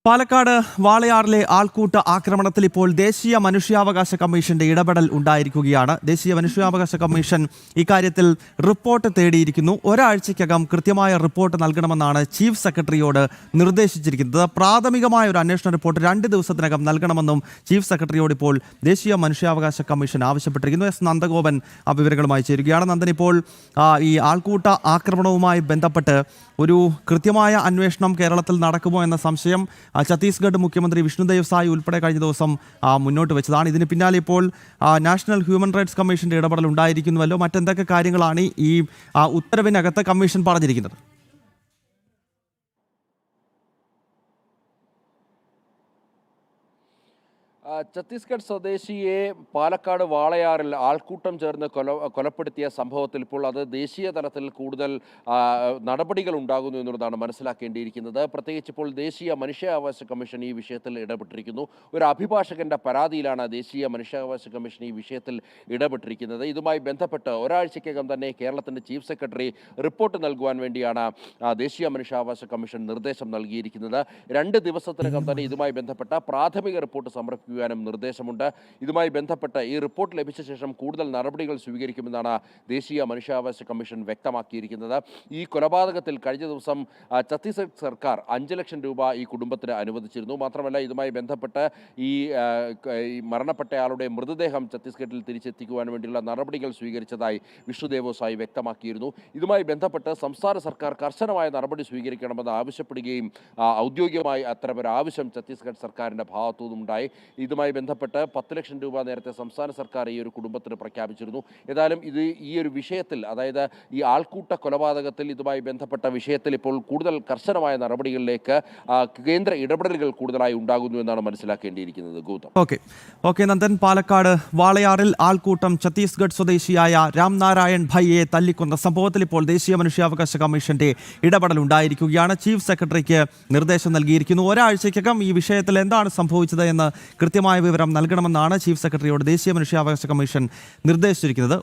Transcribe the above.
പാലക്കാട് വാളയാറിലെ ആൾക്കൂട്ട ആക്രമണത്തിൽ ഇപ്പോൾ ദേശീയ മനുഷ്യാവകാശ കമ്മീഷന്റെ ഇടപെടൽ ഉണ്ടായിരിക്കുകയാണ്. ദേശീയ മനുഷ്യാവകാശ കമ്മീഷൻ ഇക്കാര്യത്തിൽ റിപ്പോർട്ട് തേടിയിരിക്കുന്നു. ഒരാഴ്ചയ്ക്കകം കൃത്യമായ റിപ്പോർട്ട് നൽകണമെന്നാണ് ചീഫ് സെക്രട്ടറിയോട് നിർദ്ദേശിച്ചിരിക്കുന്നത്. പ്രാഥമികമായ ഒരു അന്വേഷണ റിപ്പോർട്ട് 2 ദിവസത്തിനകം നൽകണമെന്നും ചീഫ് സെക്രട്ടറിയോട് ഇപ്പോൾ ദേശീയ മനുഷ്യാവകാശ കമ്മീഷൻ ആവശ്യപ്പെട്ടിരിക്കുന്നു. എസ് നന്ദഗോപൻ ആ വിവരങ്ങളുമായി ചേരുകയാണ്. നന്ദൻ, ഇപ്പോൾ ഈ ആൾക്കൂട്ട ആക്രമണവുമായി ബന്ധപ്പെട്ട് ഒരു കൃത്യമായ അന്വേഷണം കേരളത്തിൽ നടക്കുമോ എന്ന സംശയം ഛത്തീസ്ഗഡ് മുഖ്യമന്ത്രി വിഷ്ണുദേവ് സായ് ഉൾപ്പെടെ കഴിഞ്ഞ ദിവസം മുന്നോട്ട് വെച്ചതാണ്. ഇതിന് പിന്നാലെ ഇപ്പോൾ നാഷണൽ ഹ്യൂമൻ റൈറ്റ്സ് കമ്മീഷന്റെ ഇടപെടൽ ഉണ്ടായിരിക്കുന്നുവല്ലോ. മറ്റെന്തൊക്കെ കാര്യങ്ങളാണ് ഈ ഉത്തരവിനകത്ത് കമ്മീഷൻ പറഞ്ഞിരിക്കുന്നത്? ഛത്തീസ്ഗഡ് സ്വദേശിയെ പാലക്കാട് വാളയാറിൽ ആൾക്കൂട്ടം ചേർന്ന് കൊലപ്പെടുത്തിയ സംഭവത്തിൽ ഇപ്പോൾ അത് ദേശീയ തലത്തിൽ കൂടുതൽ നടപടികൾ ഉണ്ടാകുന്നു എന്നുള്ളതാണ് മനസ്സിലാക്കേണ്ടിയിരിക്കുന്നത്. പ്രത്യേകിച്ച് ഇപ്പോൾ ദേശീയ മനുഷ്യാവകാശ കമ്മീഷൻ ഈ വിഷയത്തിൽ ഇടപെട്ടിരിക്കുന്നു. ഒരു അഭിഭാഷകന്റെ പരാതിയിലാണ് ദേശീയ മനുഷ്യാവകാശ കമ്മീഷൻ ഈ വിഷയത്തിൽ ഇടപെട്ടിരിക്കുന്നത്. ഇതുമായി ബന്ധപ്പെട്ട് ഒരാഴ്ചയ്ക്കകം തന്നെ കേരളത്തിന്റെ ചീഫ് സെക്രട്ടറി റിപ്പോർട്ട് നൽകുവാൻ വേണ്ടിയാണ് ദേശീയ മനുഷ്യാവകാശ കമ്മീഷൻ നിർദ്ദേശം നൽകിയിരിക്കുന്നത്. 2 ദിവസത്തിനകം തന്നെ ഇതുമായി ബന്ധപ്പെട്ട പ്രാഥമിക റിപ്പോർട്ട് സമർപ്പിക്കുക നിർദ്ദേശമുണ്ട്. ഇതുമായി ബന്ധപ്പെട്ട് ഈ റിപ്പോർട്ട് ലഭിച്ച ശേഷം കൂടുതൽ നടപടികൾ സ്വീകരിക്കുമെന്നാണ് ദേശീയ മനുഷ്യാവകാശ കമ്മീഷൻ വ്യക്തമാക്കിയിരിക്കുന്നത്. ഈ കൊലപാതകത്തിൽ കഴിഞ്ഞ ദിവസം ഛത്തീസ്ഗഡ് സർക്കാർ 5 ലക്ഷം രൂപ ഈ കുടുംബത്തിന് അനുവദിച്ചിരുന്നു. മാത്രമല്ല ഇതുമായി ബന്ധപ്പെട്ട് ഈ മരണപ്പെട്ടയാളുടെ മൃതദേഹം ഛത്തീസ്ഗഡിൽ തിരിച്ചെത്തിക്കുവാൻ വേണ്ടിയുള്ള നടപടികൾ സ്വീകരിച്ചതായി വിഷ്ണുദേവ് സായ് വ്യക്തമാക്കിയിരുന്നു. ഇതുമായി ബന്ധപ്പെട്ട് സംസ്ഥാന സർക്കാർ കർശനമായ നടപടി സ്വീകരിക്കണമെന്ന് ആവശ്യപ്പെടുകയും ഔദ്യോഗികമായി അത്തരമൊരു ആവശ്യം ഛത്തീസ്ഗഡ് സർക്കാരിൻ്റെ ഭാഗത്തുനിന്നുണ്ടായി. ഇതുമായി ബന്ധപ്പെട്ട് 10 ലക്ഷം രൂപ നേരത്തെ സംസ്ഥാന സർക്കാർ ഈ ഒരു കുടുംബത്തിന് പ്രഖ്യാപിച്ചിരുന്നു. ഏതായാലും ഈ ഒരു വിഷയത്തിൽ, അതായത് ഈ ആൾക്കൂട്ട കൊലപാതകത്തിൽ ഇതുമായി ബന്ധപ്പെട്ട വിഷയത്തിൽ ഇപ്പോൾ കൂടുതൽ കർശനമായ നടപടികളിലേക്ക് കേന്ദ്ര ഇടപെടലുകൾ കൂടുതലായി ഉണ്ടാകുന്നു എന്നാണ് മനസ്സിലാക്കേണ്ടിയിരിക്കുന്നത്. ഗൗതം. ഓക്കെ നന്ദൻ, പാലക്കാട് വാളയാറിൽ ആൾക്കൂട്ടം ഛത്തീസ്ഗഡ് സ്വദേശിയായ രാംനാരായൺ ഭയ്യെ തല്ലിക്കൊന്ന സംഭവത്തിൽ ഇപ്പോൾ ദേശീയ മനുഷ്യാവകാശ കമ്മീഷന്റെ ഇടപെടൽ ഉണ്ടായിരിക്കുകയാണ്. ചീഫ് സെക്രട്ടറിക്ക് നിർദ്ദേശം നൽകിയിരിക്കുന്നു. ഒരാഴ്ചയ്ക്കകം ഈ വിഷയത്തിൽ എന്താണ് സംഭവിച്ചത് എന്ന് കൃത്യമായ വിവരം നൽകണമെന്നാണ് ചീഫ് സെക്രട്ടറിയോട് ദേശീയ മനുഷ്യാവകാശ കമ്മീഷൻ നിർദ്ദേശിച്ചിരിക്കുന്നത്.